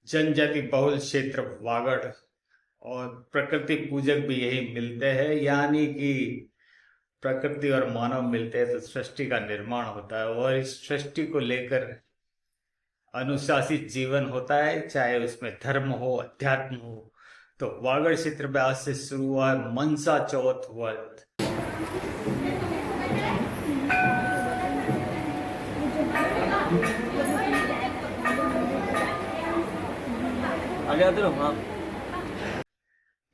जनजाति बहुल क्षेत्र वागड़ और प्रकृति पूजक भी यही मिलते हैं, यानी कि प्रकृति और मानव मिलते हैं तो सृष्टि का निर्माण होता है और इस सृष्टि को लेकर अनुशासित जीवन होता है, चाहे उसमें धर्म हो अध्यात्म हो। तो वागड़ क्षेत्र में आज से शुरू हुआ है मनसा चौथ व्रत।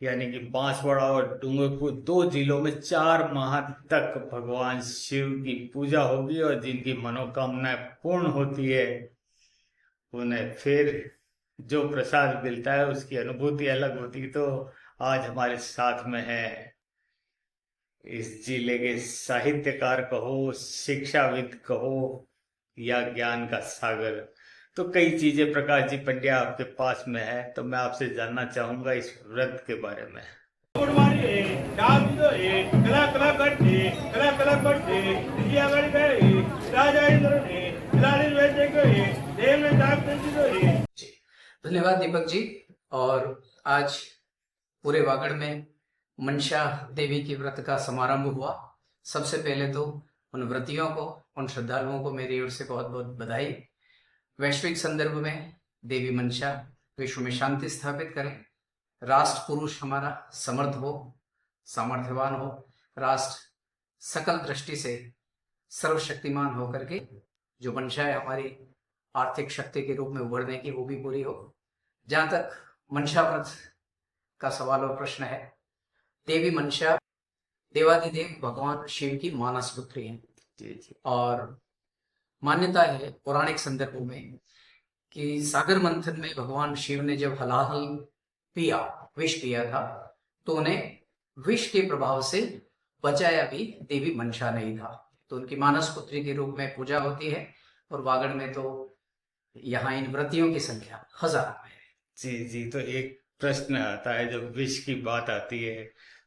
यानी कि बांसवाड़ा और डूंगरपुर दो जिलों में 4 माह तक भगवान शिव की पूजा होगी और जिनकी मनोकामनाएं पूर्ण होती है उन्हें फिर जो प्रसाद मिलता है उसकी अनुभूति अलग होती है। तो आज हमारे साथ में है इस जिले के साहित्यकार कहो, शिक्षाविद कहो या ज्ञान का सागर, तो कई चीजें प्रकाश जी पंड्या आपके पास में है, तो मैं आपसे जानना चाहूंगा इस व्रत के बारे में। धन्यवाद दीपक जी। और आज पूरे वागड़ में मनसा देवी की व्रत का समारंभ हुआ। सबसे पहले तो उन व्रतियों को, उन श्रद्धालुओं को मेरी ओर से बहुत बहुत बधाई। वैश्विक संदर्भ में देवी मनसा विश्व में शांति स्थापित करें, राष्ट्र पुरुष हमारा समर्थ हो, सामर्थ्यवान हो, राष्ट्र सकल दृष्टि से सर्वशक्तिमान होकर के जो मनसा है हमारी आर्थिक शक्ति के रूप में उभरने की, वो भी पूरी हो। जहां तक मनसा व्रत का सवाल और प्रश्न है, देवी मनसा देवादिदेव भगवान शिव की मानस पुत्री है। और मान्यता है पौराणिक संदर्भों में कि सागर मंथन में भगवान शिव ने जब हलाहल पिया, विष पिया था, तो उन्हें विष के प्रभाव से बचाया भी देवी मनसा नहीं था। तो उनकी मानस पुत्री के रूप में पूजा होती है। और वागड़ में तो यहाँ इन व्रतियों की संख्या हजारों में है। जी, तो एक प्रश्न आता है जब विष की बात आती है,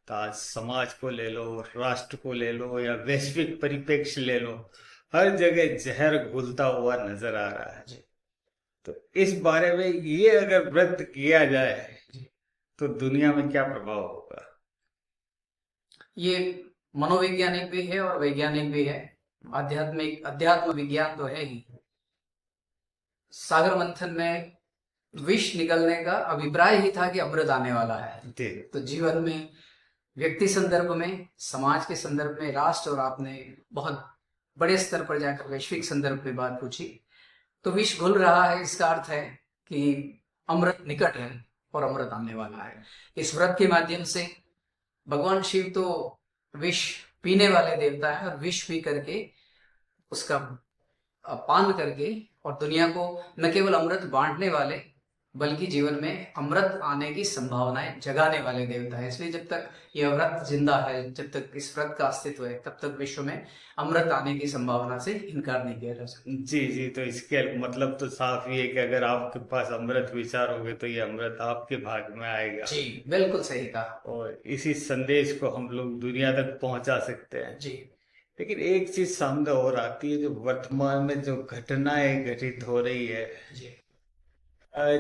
तो आज समाज को ले लो, राष्ट्र को ले लो या वैश्विक परिप्रेक्ष्य ले लो, हर जगह जहर घुलता हुआ नजर आ रहा है। तो इस बारे में ये अगर व्रत किया जाए तो दुनिया में क्या प्रभाव होगा? ये मनोवैज्ञानिक भी है और वैज्ञानिक भी है। अध्यात्म विज्ञान तो है ही। सागर मंथन में विष निकलने का अभिप्राय ही था कि अमृत आने वाला है। तो जीवन में, व्यक्ति संदर्भ में, समाज के संदर्भ में, राष्ट्र और आपने बहुत बड़े स्तर पर जाकर वैश्विक संदर्भ में बात पूछी, तो विष घुल रहा है, इसका अर्थ है कि अमृत निकट है और अमृत आने वाला है। इस व्रत के माध्यम से भगवान शिव तो विष पीने वाले देवता है और विष पी करके, उसका पान करके और दुनिया को न केवल अमृत बांटने वाले बल्कि जीवन में अमृत आने की संभावनाएं जगाने वाले देवता है। इसलिए जब तक यह व्रत जिंदा है, जब तक इस व्रत का अस्तित्व है, तब तक विश्व में अमृत आने की संभावना से इनकार नहीं किया जा सकता। जी, तो इसके मतलब तो साफ ही है कि अगर आपके पास अमृत विचार होगे तो ये अमृत आपके भाग में आएगा। जी, बिल्कुल सही कहा। और इसी संदेश को हम लोग दुनिया तक पहुंचा सकते हैं। जी, लेकिन एक चीज सामने और आती है, जो वर्तमान में जो घटनाएं घटित हो रही है,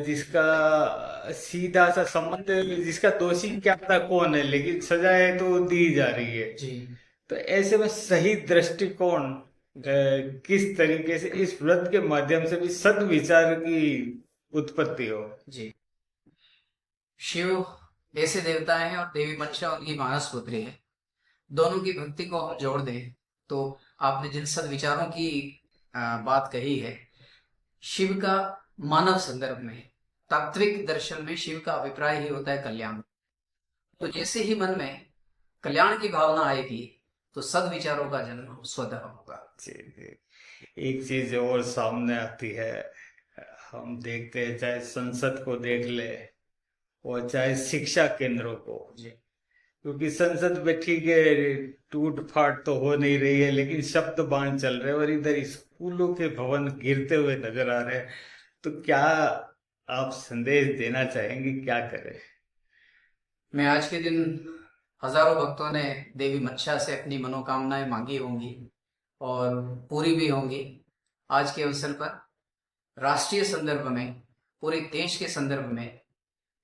जिसका सीधा सा संबंध, जिसका दोषी क्या पता कौन है, लेकिन सजाएं तो दी जा रही है। जी। तो ऐसे में सही दृष्टिकोण किस तरीके से इस व्रत के माध्यम से भी सद्विचार की उत्पत्ति हो। जी, शिव ऐसे देवता है और देवी मनसा उनकी मानस पुत्री है। दोनों की भक्ति को हम जोड़ दें तो आपने जिन सद्विचारों की बात कही है, शिव का मानव संदर्भ में, तात्विक दर्शन में शिव का अभिप्राय ही होता है कल्याण। तो जैसे ही मन में कल्याण की भावना आएगी तो सद्विचारों का जन्म स्वतः होगा। एक चीज और सामने आती है, हम देखते हैं, चाहे संसद को देख ले और चाहे शिक्षा केंद्रों को, क्योंकि संसद में ठीक है टूट फाट तो हो नहीं रही है, लेकिन शब्द बाण चल रहे हैं और इधर स्कूलों के भवन गिरते हुए नजर आ रहे हैं। तो क्या आप संदेश देना चाहेंगे, क्या करें? मैं आज के दिन हजारों भक्तों ने देवी मनसा से अपनी मनोकामनाएं मांगी होंगी और पूरी भी होंगी। आज के अवसर पर राष्ट्रीय संदर्भ में पूरे देश के संदर्भ में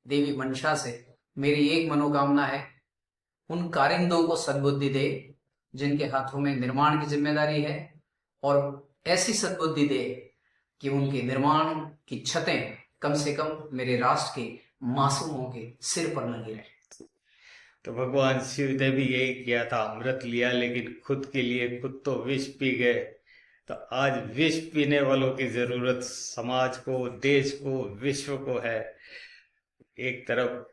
देवी मंशा से मेरी एक मनोकामना है, उन कारिंदों को सद्बुद्धि दे जिनके हाथों में निर्माण की जिम्मेदारी है, और ऐसी सद्बुद्धि दे कि उनके निर्माण की छतें कम से कम मेरे राष्ट्र के मासूमों के सिर पर न गिरे। तो भगवान शिव ने भी यही किया था, अमृत लिया लेकिन खुद के लिए खुद तो विष पी गए। तो आज विष पीने वालों की जरूरत समाज को, देश को, विश्व को है। एक तरफ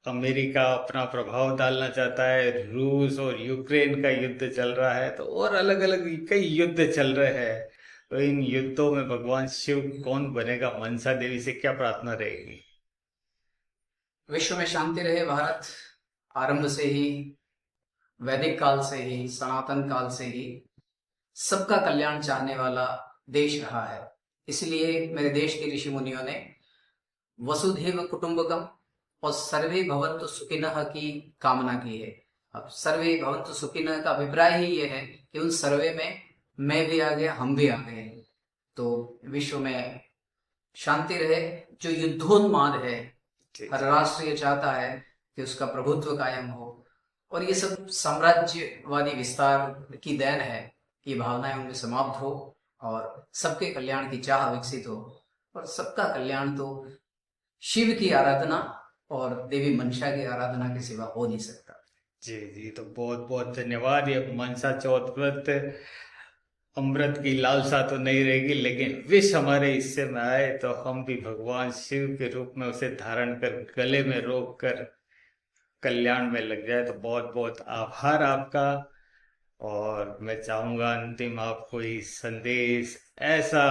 अमेरिका अपना प्रभाव डालना चाहता है, रूस और यूक्रेन का युद्ध चल रहा है, तो और अलग अलग कई युद्ध चल रहे हैं। तो इन युद्धों में भगवान शिव कौन बनेगा? मनसा देवी से क्या प्रार्थना रहेगी? विश्व में शांति रहे। भारत आरंभ से ही, वैदिक काल से ही, सनातन काल से ही सबका कल्याण चाहने वाला देश रहा है। इसलिए मेरे देश के ऋषि मुनियों ने वसुधैव कुटुंबकम और सर्वे भवन्तु सुखिनः की कामना की है। अब सर्वे भवन्तु सुखिनः का अभिप्राय ही ये है कि उन सर्वे में मैं भी आ गया, हम भी आ गए। तो विश्व में शांति रहे। जो युद्धोन्माद है, हर राष्ट्र ये चाहता है कि उसका प्रभुत्व कायम हो, और ये सब साम्राज्यवादी विस्तार की देन है। ये भावनाएं उनमें समाप्त हो और सबके कल्याण की चाह विकसित हो, और सबका कल्याण तो शिव की आराधना और देवी मंशा की आराधना के सिवा हो नहीं सकता। जी जी, तो बहुत बहुत धन्यवाद। ये मनसा चौथ व्रत, अमृत की लालसा तो नहीं रहेगी, लेकिन विष हमारे हिस्से में आए तो हम भी भगवान शिव के रूप में उसे धारण कर, गले में रोक कर कल्याण में लग जाए। तो बहुत बहुत आभार आपका। और मैं चाहूंगा अंतिम आप कोई संदेश, ऐसा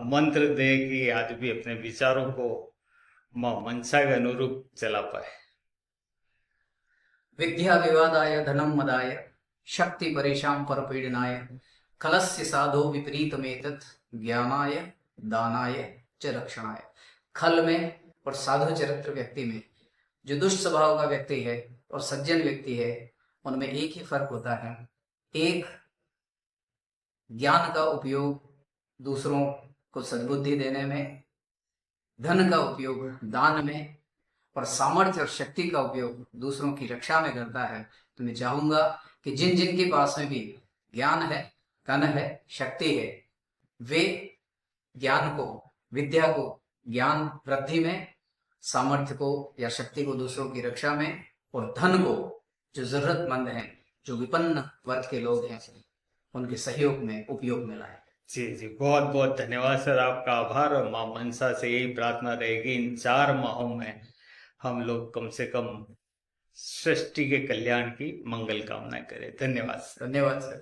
मंत्र दे कि आदमी अपने विचारों को मां मनसा के अनुरूप चला पाए। विद्या विवादाय धनम मदाय शक्ति परेशान परपीडनाय खलस्य साधो विपरीतमेतत् ज्ञानाय दानाय च रक्षणाय। खल में और साधु चरित्र व्यक्ति में, जो दुष्ट स्वभाव का व्यक्ति है और सज्जन व्यक्ति है, उनमें एक ही फर्क होता है। एक ज्ञान का उपयोग दूसरों को सद्बुद्धि देने में, धन का उपयोग दान में, और सामर्थ्य और शक्ति का उपयोग दूसरों की रक्षा में करता है। तो मैं चाहूंगा कि जिन जिन के पास में भी ज्ञान है, धन है, शक्ति है, वे ज्ञान को, विद्या को ज्ञान वृद्धि में, सामर्थ्य को या शक्ति को दूसरों की रक्षा में, और धन को जो जरूरतमंद हैं, जो विपन्न वर्ग के लोग हैं, उनके सहयोग में उपयोग में लाए। जी जी, बहुत बहुत धन्यवाद सर, आपका आभार। और मां मनसा से यही प्रार्थना रहेगी इन 4 माहों में हम लोग कम से कम सृष्टि के कल्याण की मंगल कामना करें। धन्यवाद सर। धन्यवाद सर।